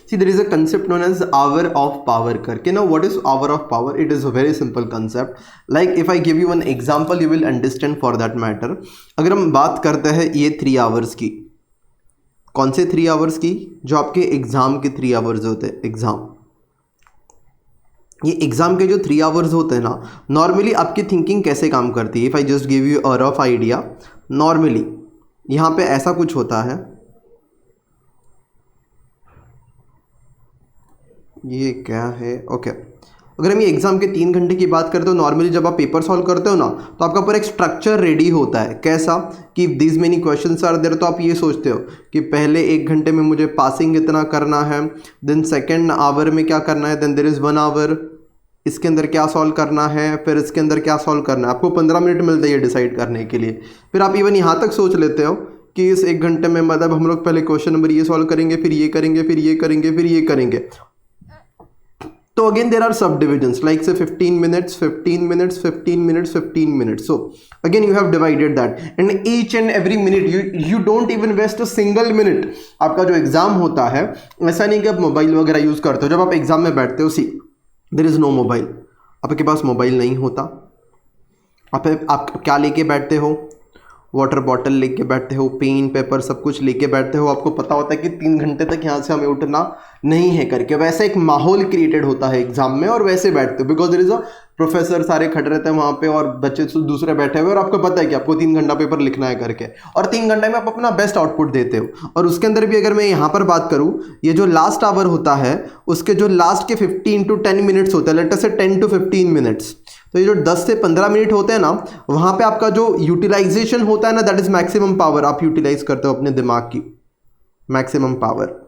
See, there is a concept known as hour of power करके. Now, what is hour of power? It is a very simple concept. Like if I give you one example, you will understand for that matter. अगर हम बात करते हैं ये 3 hours की, कौन से 3 hours की? जो आपके एग्जाम के 3 hours होते हैं. ये एग्जाम के जो 3 hours होते हैं ना, नॉर्मली आपकी थिंकिंग कैसे काम करती है? If I just give you a rough idea, normally यहाँ पे ऐसा कुछ होता है. ये क्या है? ओके, अगर हम ये एग्जाम के 3 घंटे की बात करते हो, नॉर्मली जब आप पेपर सॉल्व करते हो ना, तो आपका पूरा एक स्ट्रक्चर रेडी होता है. कैसा कि this many questions are there, तो आप ये सोचते हो कि पहले 1 घंटे में मुझे पासिंग इतना करना है, देन सेकेंड आवर में क्या करना है, देन देयर इज़ 1 hour, इसके अंदर क्या सॉल्व करना है, फिर इसके अंदर क्या सॉल्व करना है. आपको 15 मिनट मिलते हैं ये डिसाइड करने के लिए. फिर आप इवन यहाँ तक सोच लेते हो कि इस 1 घंटे में मतलब हम लोग पहले क्वेश्चन नंबर ये सॉल्व करेंगे, फिर ये करेंगे, फिर ये करेंगे, फिर ये करेंगे. तो अगेन देर आर सब डिविजन्स लाइक से 15 minutes, 15 minutes, 15 minutes, 15 minutes. So again you have divided that, and each and every minute you don't even waste a single minute. आपका जो एग्जाम होता है, ऐसा नहीं कि आप मोबाइल वगैरह यूज़ करते हो. जब आप एग्जाम में बैठते हो, सी देर इज़ नो मोबाइल, आपके पास मोबाइल नहीं होता. आप क्या लेके बैठते हो? वाटर बॉटल लेके बैठते हो, पेन पेपर सब कुछ लेके बैठते हो. आपको पता होता है कि 3 घंटे तक यहाँ से हमें उठना नहीं है करके. वैसा एक माहौल क्रिएटेड होता है एग्जाम में, और वैसे बैठते हो because there is a professor, सारे खड़े रहते हैं वहाँ पे और बच्चे दूसरे बैठे हुए, और आपको पता है कि आपको 3 घंटा पेपर लिखना है करके, और 3 घंटे में आप अपना बेस्ट आउटपुट देते हो. और उसके अंदर भी अगर मैं यहाँ पर बात करूँ, ये जो लास्ट आवर होता है उसके जो लास्ट के 15 to 10 minutes होता है, लेट अस से 10 to 15 minutes, तो ये जो 10 से 15 मिनट होते हैं ना, वहाँ पे आपका जो यूटिलाइजेशन होता है ना, दैट इज मैक्सिमम पावर. आप यूटिलाइज करते हो अपने दिमाग की मैक्सिमम पावर.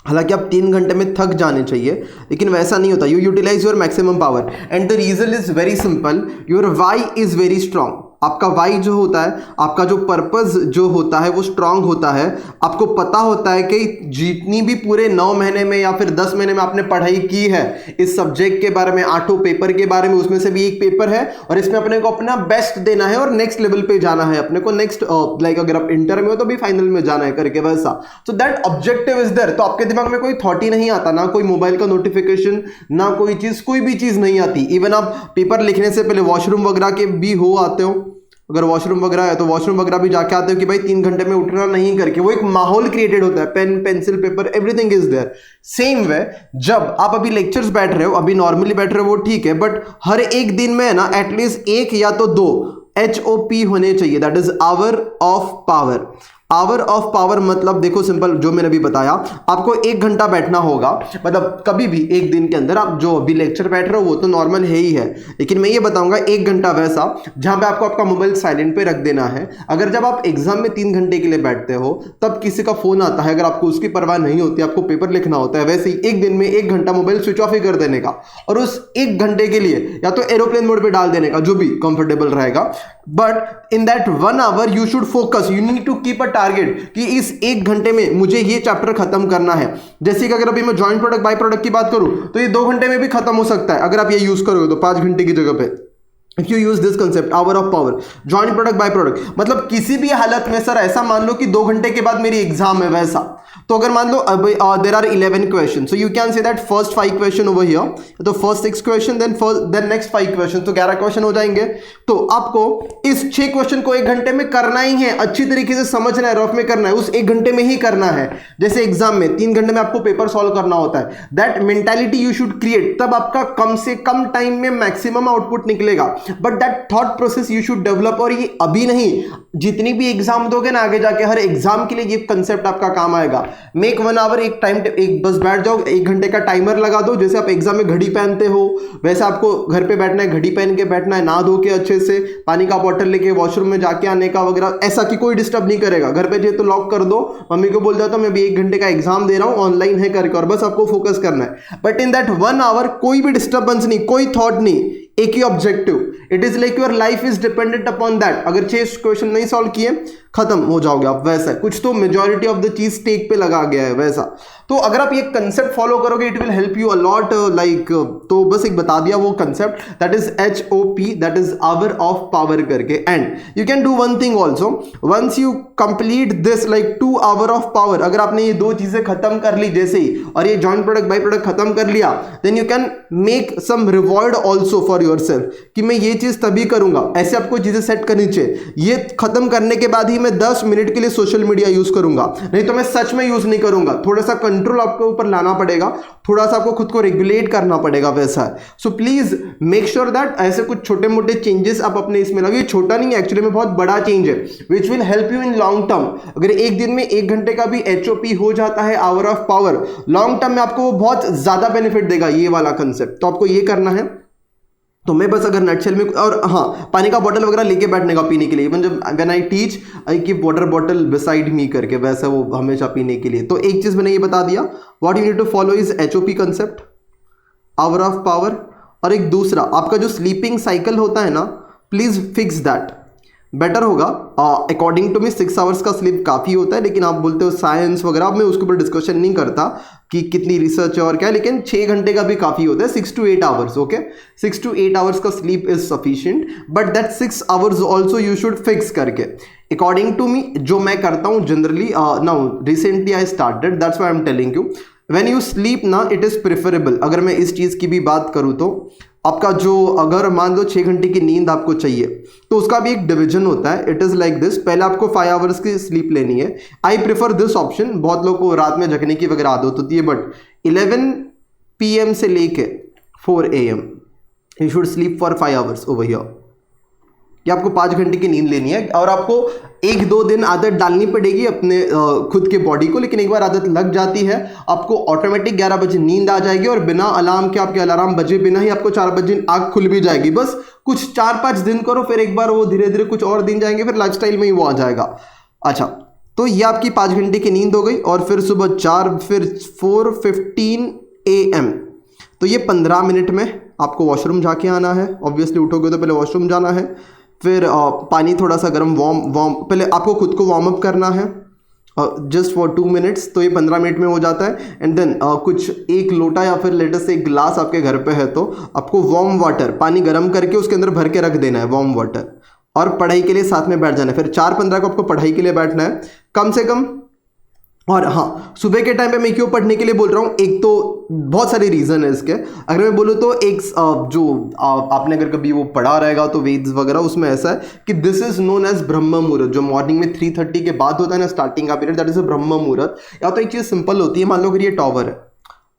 हालांकि आप 3 घंटे में थक जाने चाहिए, लेकिन वैसा नहीं होता. You utilise your maximum power, and the reason is very simple. Your why is very strong. आपका वाई जो होता है, आपका जो पर्पस जो होता है वो स्ट्रांग होता है. आपको पता होता है कि जितनी भी पूरे 9 महीने में या फिर 10 महीने में आपने पढ़ाई की है इस सब्जेक्ट के बारे में, 8 पेपर के बारे में, उसमें से भी एक पेपर है और इसमें अपने को अपना बेस्ट देना है और नेक्स्ट लेवल पे जाना है अपने को. नेक्स्ट लाइक अगर आप इंटर में हो तो भी फाइनल में जाना है करके वैसा. So that objective is there. तो आपके दिमाग में कोई थॉट ही नहीं आता, ना कोई मोबाइल का नोटिफिकेशन, ना कोई चीज, कोई भी चीज नहीं आती. इवन आप पेपर लिखने से पहले वॉशरूम वगैरह के भी हो आते हो, अगर वॉशरूम वगैरह है तो वॉशरूम वगैरह भी जाके आते हो कि भाई 3 घंटे में उठना नहीं करके. वो एक माहौल क्रिएटेड होता है, pen pencil paper everything is there. Same way जब आप अभी लेक्चर्स बैठ रहे हो, अभी नॉर्मली बैठ रहे हो वो ठीक है, बट हर एक दिन में ना एटलीस्ट 1 या तो 2 HOP होने चाहिए, that is hour of power. Our of power मतलब देखो सिंपल, जो मैंने अभी बताया, आपको 1 घंटा बैठना होगा. मतलब कभी भी एक दिन के अंदर आप जो अभी लेक्चर बैठ रहे हो वो तो नॉर्मल है ही है, लेकिन मैं ये बताऊंगा 1 घंटा वैसा जहां पे आपको आपका मोबाइल साइलेंट पे रख देना है. अगर जब आप एग्जाम में 3 घंटे के लिए बैठते हो तब किसी का फोन आता है, अगर आपको उसकी परवाह नहीं होती, आपको पेपर लिखना होता है, वैसे ही एक दिन में 1 घंटा मोबाइल स्विच ऑफ ही कर देने का, और उस 1 घंटे के लिए या तो एरोप्लेन मोड पे डाल देने का, जो भी कंफर्टेबल रहेगा. But in that 1 hour you should focus, you need to keep a target कि इस 1 घंटे में मुझे ये चैप्टर खत्म करना है. जैसे कि अगर अभी मैं जॉइंट प्रोडक्ट बाय प्रोडक्ट की बात करूं तो ये 2 घंटे में भी खत्म हो सकता है अगर आप ये यूज करोगे तो 5 घंटे की जगह पे. If you use this concept, hour of power, joint product by product, मतलब किसी भी हालत में सर ऐसा मान लो कि 2 घंटे के बाद मेरी एग्जाम है वैसा, तो अगर मान लो there are 11 question, so you can say that first 5 question over here, तो first 6 question, then next 5 question, तो 11 क्वेश्चन हो जाएंगे. तो आपको इस 6 क्वेश्चन को 1 घंटे में करना ही है, अच्छी तरीके से समझना है, रफ में करना है, उस 1 घंटे में ही करना है. जैसे एग्जाम में 3 घंटे में आपको पेपर सॉल्व करना होता है, that mentality you should create, तब आपका कम से कम टाइम में मैक्सिमम आउटपुट निकलेगा. But that thought process you should develop, और ये अभी नहीं, जितनी भी एग्जाम दोगे ना आगे जाके, हर एग्जाम के लिए ये कंसेप्ट आपका काम आएगा. मेक 1 hour एक टाइम, एक बस बैठ जाओ, 1 घंटे का टाइमर लगा दो. जैसे आप एग्जाम में घड़ी पहनते हो वैसे आपको घर पे बैठना है, घड़ी पहन के बैठना है, नहा धो के अच्छे से, पानी का बॉटल लेके वॉशरूम में जाके आने का वगैरह, ऐसा कि कोई डिस्टर्ब नहीं करेगा. घर पे जाए तो लॉक कर दो, मम्मी को बोल जाता हूं मैं भी 1 घंटे का एग्जाम दे रहा हूं, ऑनलाइन है करके, और बस आपको फोकस करना है. बट इन दैट 1 hour कोई भी डिस्टर्बेंस नहीं, कोई थॉट नहीं, एक ही objective. It is like your life is dependent upon that. अगर 6 क्वेश्चन नहीं सॉल्व किए खत्म हो जाओगे आप, वैसा है कुछ। तो मेजॉरिटी ऑफ द चीज स्टेक पे लगा गया है वैसा। तो अगर आप ये कंसेप्ट फॉलो करोगे it will help you a lot like. तो बस एक बता दिया वो concept, that is HOP, that is hour of power करके। And you can do one thing also, once you complete this like 2 hour of power, अगर आपने ये 2 चीजें खत्म कर ली जैसे ही, और ये जॉइंट प्रोडक्ट बाई प्रोडक्ट खत्म कर लिया, then you can make some reward also for yourself कि मैं ये चीज तभी करूंगा। ऐसे आपको चीजें सेट करनी चाहिए, ये खत्म करने के बाद ही मैं 10 मिनट के लिए सोशल मीडिया यूज करूंगा, नहीं तो मैं सच में यूज नहीं करूंगा। थोड़ा सा कंट्रोल आपके ऊपर लाना पड़ेगा, थोड़ा सा आपको खुद को रेगुलेट करना पड़ेगा वैसा है। So please make sure that ऐसे कुछ छोटे मोटे चेंजेस आप अपने इसमें लगे। छोटा नहीं है एक्चुअली में, बहुत बड़ा चेंज है which will help you in long term. अगर एक दिन में 1 घंटे का भी HOP हो जाता है, our of power, long term में आपको वो बहुत ज्यादा बेनिफिट देगा ये वाला कंसेप्ट। तो आपको ये करना है। तो मैं बस अगर नटशेल में, और हाँ पानी का बॉटल वगैरह लेके बैठने का पीने के लिए, इवन जब when I teach I keep water bottle beside me करके, वैसा वो हमेशा पीने के लिए। तो एक चीज मैंने ये बता दिया, what you need to follow is HOP concept, hour of power. और एक दूसरा आपका जो स्लीपिंग साइकिल होता है ना, प्लीज फिक्स दैट, बेटर होगा। अकॉर्डिंग टू मी 6 आवर्स का स्लीप काफ़ी होता है, लेकिन आप बोलते हो साइंस वगैरह, मैं उसके ऊपर डिस्कशन नहीं करता कि कितनी रिसर्च है और क्या, लेकिन 6 घंटे का भी काफ़ी होता है, 6 to 8 hours. Okay, 6 to 8 hours का sleep is sufficient, but that 6 hours also you should fix करके अकॉर्डिंग टू मी। जो मैं करता हूँ generally, now recently I started, that's why I am telling you, when you sleep ना it is preferable. अगर मैं इस चीज़ की भी बात करूँ तो आपका जो, अगर मान लो 6 घंटे की नींद आपको चाहिए, तो उसका भी एक डिवीजन होता है। इट इज़ लाइक दिस, पहले आपको 5 आवर्स की स्लीप लेनी है। I prefer this option. बहुत लोगों को रात में जगने की वगैरह आदत होती है, बट 11 PM से लेके 4 AM you should sleep for 5 hours over here. कि आपको 5 घंटे की नींद लेनी है, और आपको 1-2 दिन आदत डालनी पड़ेगी अपने खुद के बॉडी को, लेकिन एक बार आदत लग जाती है आपको ऑटोमेटिक 11 बजे नींद आ जाएगी, और बिना अलार्म के, आपके अलार्म बजे बिना ही आपको 4 बजे आँख खुल भी जाएगी। बस कुछ 4-5 दिन करो, फिर एक बार वो धीरे धीरे कुछ और दिन जाएंगे, फिर लाइफस्टाइल में ही वो आ जाएगा। अच्छा, तो ये आपकी 5 घंटे की नींद हो गई, और फिर सुबह 4, फिर 4:15 AM। तो ये 15 मिनट में आपको वॉशरूम जाके आना है। ऑब्वियसली उठोगे तो पहले वॉशरूम जाना है, फिर पानी थोड़ा सा गर्म वार्म पहले आपको खुद को वार्म अप करना है जस्ट फॉर 2 मिनट्स। तो ये 15 मिनट में हो जाता है। एंड देन कुछ 1 लोटा या फिर लेटर से 1 गिलास आपके घर पे है, तो आपको वार्म वाटर, पानी गर्म करके उसके अंदर भर के रख देना है वार्म वाटर, और पढ़ाई के लिए साथ में बैठ जाना है। फिर 4:15 को आपको पढ़ाई के लिए बैठना है कम से कम। और हाँ, सुबह के टाइम पे मैं क्यों पढ़ने के लिए बोल रहा हूँ, एक तो बहुत सारे रीज़न है इसके। अगर मैं बोलूँ तो एक जो आपने अगर कभी वो पढ़ा रहेगा तो वेद्स वगैरह, उसमें ऐसा है कि दिस इज नोन एज ब्रह्म मुहूर्त, जो मॉर्निंग में 3:30 के बाद होता है ना स्टार्टिंग का पीरियड, दैट इज अ ब्रह्म मुहूर्त। या तो एक चीज़ सिंपल होती है, मान लो अगर ये टॉवर है,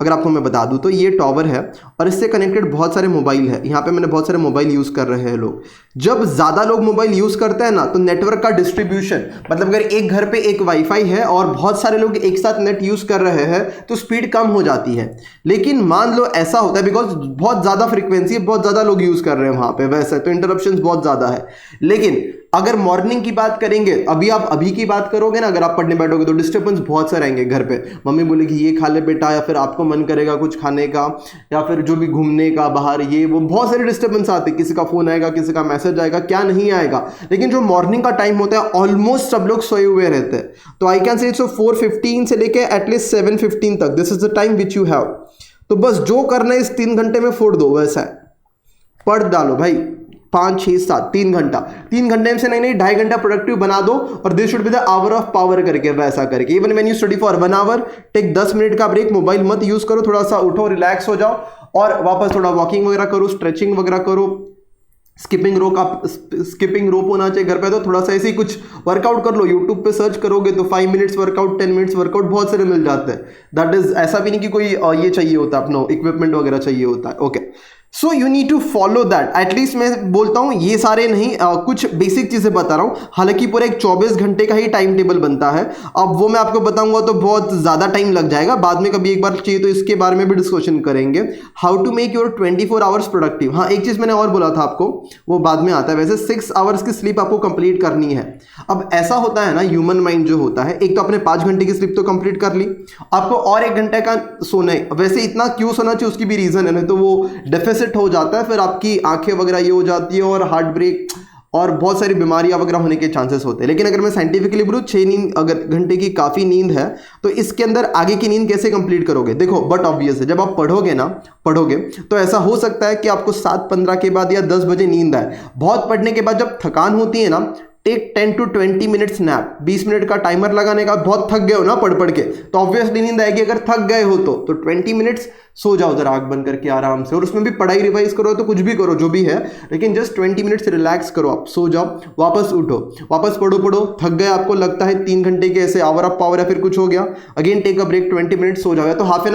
अगर आपको मैं बता दूं तो ये टॉवर है और इससे कनेक्टेड बहुत सारे मोबाइल है। यहाँ पे मैंने बहुत सारे मोबाइल यूज़ कर रहे हैं लोग। जब ज़्यादा लोग मोबाइल यूज़ करते हैं ना, तो नेटवर्क का डिस्ट्रीब्यूशन, मतलब अगर एक घर पे एक वाईफाई है और बहुत सारे लोग एक साथ नेट यूज़ कर रहे हैं तो स्पीड कम हो जाती है। लेकिन मान लो ऐसा होता है बिकॉज बहुत ज़्यादा फ्रिक्वेंसी है, बहुत ज़्यादा लोग यूज़ कर रहे हैं वहाँ पे, वैसे तो इंटरप्शन बहुत ज़्यादा है। लेकिन अगर मॉर्निंग की बात करेंगे, अभी की बात करोगे ना, अगर आप पढ़ने बैठोगे तो डिस्टर्बेंस बहुत सारे आएंगे घर पे। मम्मी बोलेगी ये खा ले बेटा, या फिर आपको मन करेगा कुछ खाने का, या फिर जो भी घूमने का बाहर, ये वो बहुत सारे डिस्टर्बेंस आते हैं। किसी का फोन आएगा, किसी का मैसेज आएगा, क्या नहीं आएगा। लेकिन जो मॉर्निंग का टाइम होता है ऑलमोस्ट सब लोग सोए हुए रहते हैं। तो आई कैन से 4:15 से लेके एटलीस्ट 7:15 तक, this is the time which you have. तो बस जो करना है इस 3 घंटे में फोड़ दो, वैसा है, पढ़ डालो भाई 5, 6, 7, 3 घंटा। 3 घंटे में से नहीं 2.5 घंटा प्रोडक्टिव बना दो, और this should be the hour of power करके, वैसा करके। Even when you study for 1 hour, take 10 minute का ब्रेक, मोबाइल मत यूज करो, थोड़ा सा उठो, रिलैक्स हो जाओ, और वापस थोड़ा वॉकिंग वगैरह करो, स्ट्रेचिंग वगैरह करो। स्किपिंग रोप होना चाहिए घर पे, तो थोड़ा सा ऐसे ही कुछ वर्कआउट कर लो। यूट्यूब पे सर्च करोगे तो 5 मिनट्स वर्कआउट, 10 मिनट्स वर्कआउट बहुत सारे मिल जाते हैं। दैट इज, ऐसा भी नहीं कि कोई ये चाहिए होता है, अपना इक्विपमेंट वगैरह चाहिए होता है। Okay, so you need to follow that. At least मैं बोलता हूँ ये सारे नहीं, कुछ बेसिक चीज़ें बता रहा हूँ। हालांकि पूरा एक 24 घंटे का ही टाइम टेबल बनता है। अब वो मैं आपको बताऊंगा तो बहुत ज़्यादा टाइम लग जाएगा, बाद में कभी एक बार चाहिए तो इसके बारे में भी डिस्कशन करेंगे, how to make your 24 hours productive. हाँ, एक चीज़ मैंने और बोला था आपको, वो बाद में आता है। वैसे 6 आवर्स की स्लीप आपको कंप्लीट करनी है। अब ऐसा होता है ना, ह्यूमन माइंड जो होता है, एक तो आपने 5 घंटे की स्लीप तो कंप्लीट कर ली, आपको और 1 घंटे का सोना है। वैसे इतना क्यों सोना चाहिए उसकी भी रीज़न है, नहीं तो वो डेफिसिट हो जाता है, फिर आपकी आंखें वगैरह ये हो जाती है, और हार्ट ब्रेक और बहुत सारी बीमारियां वगैरह होने के चांसेस होते हैं। लेकिन अगर मैं साइंटिफिकली बोलूँ 6 नींद अगर घंटे की काफ़ी नींद है तो इसके अंदर आगे की नींद कैसे कंप्लीट करोगे? देखो बट ऑब्वियस है, जब आप पढ़ोगे तो ऐसा हो सकता है कि आपको 7:15 के बाद या 10 बजे नींद आए। बहुत पढ़ने के बाद जब थकान होती है ना, take 10 to 20 minutes nap, 20 minute का टाइमर लगाने का। बहुत थक गए हो ना पढ़ के, तो ऑब्वियसली नींद आएगी। अगर थक गए हो तो 20 मिनट्स सो जाओ जरा आंख बंद करके आराम से, और उसमें भी पढ़ाई रिवाइज करो तो कुछ भी करो जो भी है, लेकिन जस्ट 20 मिनट्स रिलैक्स करो, आप सो जाओ, वापस उठो, वापस पढ़ो, थक गए, आपको लगता है 3 घंटे के ऐसे आवर ऑफ पावर या फिर कुछ हो गया, again take a break, 20 minutes सो जाओ। या तो हाफ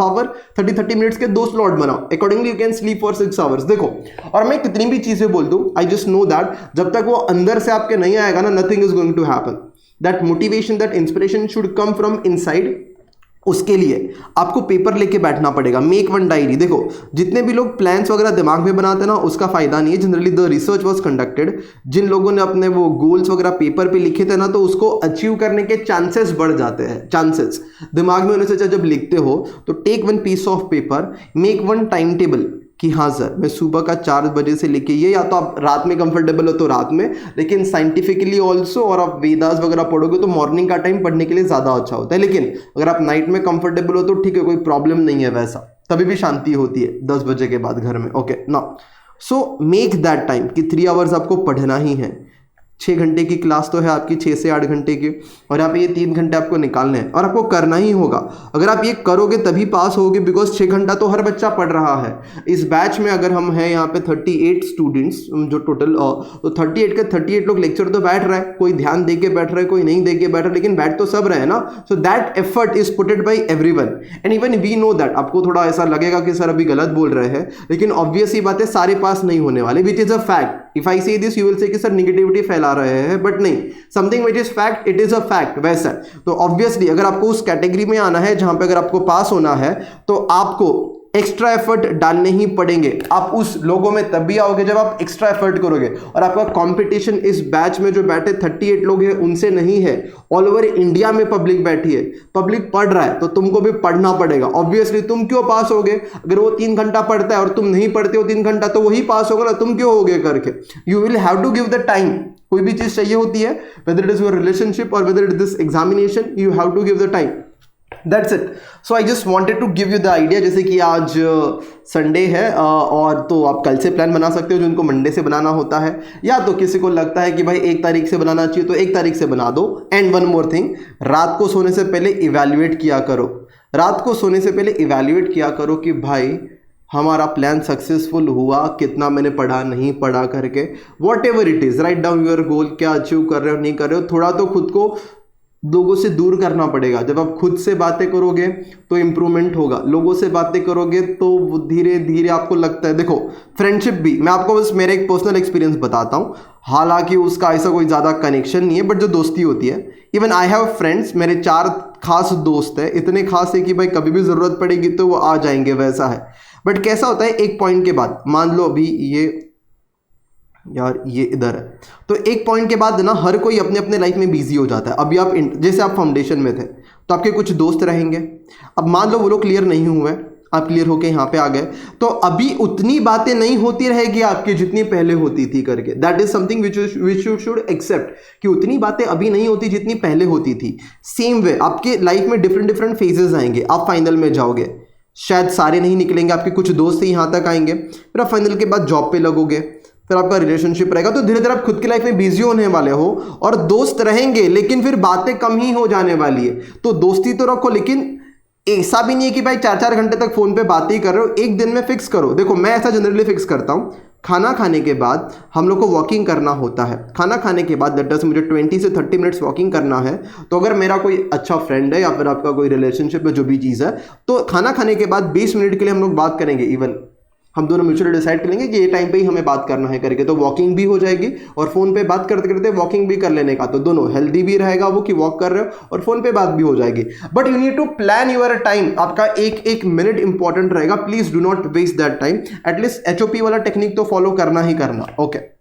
आवर 30 मिनट्स के 2 स्लॉट बनाओ, accordingly you can sleep for 6 hours. देखो, और मैं कितनी भी चीजें बोल दूं, आई जस्ट नो दैट जब तक वो अंदर से आपके नहीं आएगा ना, nothing is going to happen. That motivation, that inspiration should come from inside. उसके लिए आपको पेपर लेके बैठना पड़ेगा, मेक वन डायरी। देखो, जितने भी लोग प्लान्स वगैरह दिमाग में बनाते हैं ना, उसका फायदा नहीं है। Generally the research was conducted, जिन लोगों ने अपने वो गोल्स वगैरह पेपर पे लिखे थे ना, तो उसको अचीव करने के चांसेस बढ़ जाते हैं। चांसेस दिमाग में होने से जब लिखते हो तो take one piece of paper, make one time table कि हाँ सर मैं सुबह का 4 बजे से लेके ये, या तो आप रात में कंफर्टेबल हो तो रात में, लेकिन साइंटिफिकली ऑल्सो, और आप वेदास वगैरह पढ़ोगे तो मॉर्निंग का टाइम पढ़ने के लिए ज़्यादा अच्छा होता है। लेकिन अगर आप नाइट में कंफर्टेबल हो तो ठीक है, कोई प्रॉब्लम नहीं है, वैसा तभी भी शांति होती है 10 बजे के बाद घर में। ओके ना, सो मेक दैट टाइम कि 3 आवर्स आपको पढ़ना ही है। 6 घंटे की क्लास तो है आपकी, 6 से 8 घंटे की, और यहाँ पे ये 3 घंटे आपको निकालने हैं और आपको करना ही होगा। अगर आप ये करोगे तभी पास होगे, बिकॉज 6 घंटा तो हर बच्चा पढ़ रहा है। इस बैच में अगर हम हैं यहाँ पे 38 स्टूडेंट्स जो टोटल, तो 38 के 38 लोग लेक्चर तो बैठ रहा है, कोई ध्यान दे के बैठ रहा है, कोई नहीं दे के बैठ रहा है, लेकिन बैठ तो सब रहे ना। So that effort is putted by everyone, and even we know that. आपको थोड़ा ऐसा लगेगा कि सर अभी गलत बोल रहे हैं, लेकिन ऑब्वियस ही बात है सारे पास नहीं होने वाले, which is a fact. If I से दिस यू विल से कि सर निगेटिविटी फैला रहे हैं, बट नहीं, something which is fact, it is a fact. वैसा तो ऑब्वियसली अगर आपको उस कैटेगरी में आना है जहां पे अगर आपको पास होना है, तो आपको एक्स्ट्रा एफर्ट डालने ही पड़ेंगे। आप उस लोगों में तब भी आओगे जब आप एक्स्ट्रा एफर्ट करोगे, और आपका कंपटीशन इस बैच में जो बैठे 38 लोग हैं उनसे नहीं है, ऑल ओवर इंडिया में पब्लिक बैठी है, पब्लिक पढ़ रहा है, तो तुमको भी पढ़ना पड़ेगा। ऑब्वियसली तुम क्यों पास होगे? अगर वो 3 घंटा पढ़ता है और तुम नहीं पढ़ते हो 3 घंटा, तो वही पास होगा ना, तुम क्यों होगे करके। You will have to give the time. कोई भी चीज चाहिए होती है, whether it is your relationship और whether it is this examination, you have to give the time. That's it. So I just wanted to give you the idea. जैसे कि आज संडे है, और तो आप कल से प्लान बना सकते हो, जिनको मंडे से बनाना होता है, या तो किसी को लगता है कि भाई 1 तारीख से बनाना चाहिए तो 1 तारीख से बना दो। एंड वन मोर थिंग, रात को सोने से पहले इवैल्यूएट किया करो। रात को सोने से पहले इवैल्यूएट किया करो कि भाई हमारा प्लान सक्सेसफुल हुआ, कितना मैंने पढ़ा नहीं पढ़ा करके, what ever it is, write down your goal, क्या अचीव कर रहे हो नहीं कर रहे हो। थोड़ा तो खुद को लोगों से दूर करना पड़ेगा। जब आप खुद से बातें करोगे तो इम्प्रूवमेंट होगा, लोगों से बातें करोगे तो धीरे धीरे आपको लगता है। देखो, फ्रेंडशिप भी, मैं आपको बस मेरा एक पर्सनल एक्सपीरियंस बताता हूँ, हालांकि उसका ऐसा कोई ज़्यादा कनेक्शन नहीं है, बट जो दोस्ती होती है, इवन आई हैव फ्रेंड्स, मेरे 4 खास दोस्त हैं, इतने खास है कि भाई कभी भी ज़रूरत पड़ेगी तो वो आ जाएंगे, वैसा है। बट कैसा होता है, एक पॉइंट के बाद, मान लो अभी ये यार ये इधर है, तो एक पॉइंट के बाद ना हर कोई अपने अपने लाइफ में बिजी हो जाता है। अभी आप जैसे आप फाउंडेशन में थे तो आपके कुछ दोस्त रहेंगे, अब मान लो वो लोग क्लियर नहीं हुए, आप क्लियर होके यहाँ पे आ गए, तो अभी उतनी बातें नहीं होती रहेगी आपकी जितनी पहले होती थी करके। That is something which you should accept, कि उतनी बातें अभी नहीं होती जितनी पहले होती थी। सेम वे आपके लाइफ में डिफरेंट फेजेस आएंगे, आप फाइनल में जाओगे, शायद सारे नहीं निकलेंगे, आपके कुछ दोस्त ही यहाँ तक आएंगे, फिर आप फाइनल के बाद जॉब पे लगोगे, फिर आपका रिलेशनशिप रहेगा, तो धीरे धीरे आप खुद की लाइफ में बिजी होने वाले हो, और दोस्त रहेंगे लेकिन फिर बातें कम ही हो जाने वाली है। तो दोस्ती तो रखो, लेकिन ऐसा भी नहीं है कि भाई 4-4 घंटे तक फोन पे बात ही कर रहे हो, एक दिन में फिक्स करो। देखो, मैं ऐसा जनरली फिक्स करता हूँ, खाना खाने के बाद हम लोग को वॉकिंग करना होता है। खाना खाने के बाद दैट मुझे 20 से 30 मिनट्स वॉकिंग करना है। तो अगर मेरा कोई अच्छा फ्रेंड है या फिर आपका कोई रिलेशनशिप में जो भी चीज़ है, तो खाना खाने के बाद 20 मिनट के लिए हम लोग बात करेंगे। इवन हम दोनों म्यूचुअली डिसाइड करेंगे कि ये टाइम पे ही हमें बात करना है करके, तो वॉकिंग भी हो जाएगी और फोन पे बात करते करते वॉकिंग भी कर लेने का, तो दोनों हेल्दी भी रहेगा वो कि वॉक कर रहे हो और फोन पे बात भी हो जाएगी। But you need to plan your time, आपका एक एक मिनट इंपॉर्टेंट रहेगा, please do not waste that time. At least HOP वाला टेक्निक तो फॉलो करना ही करना। ओके।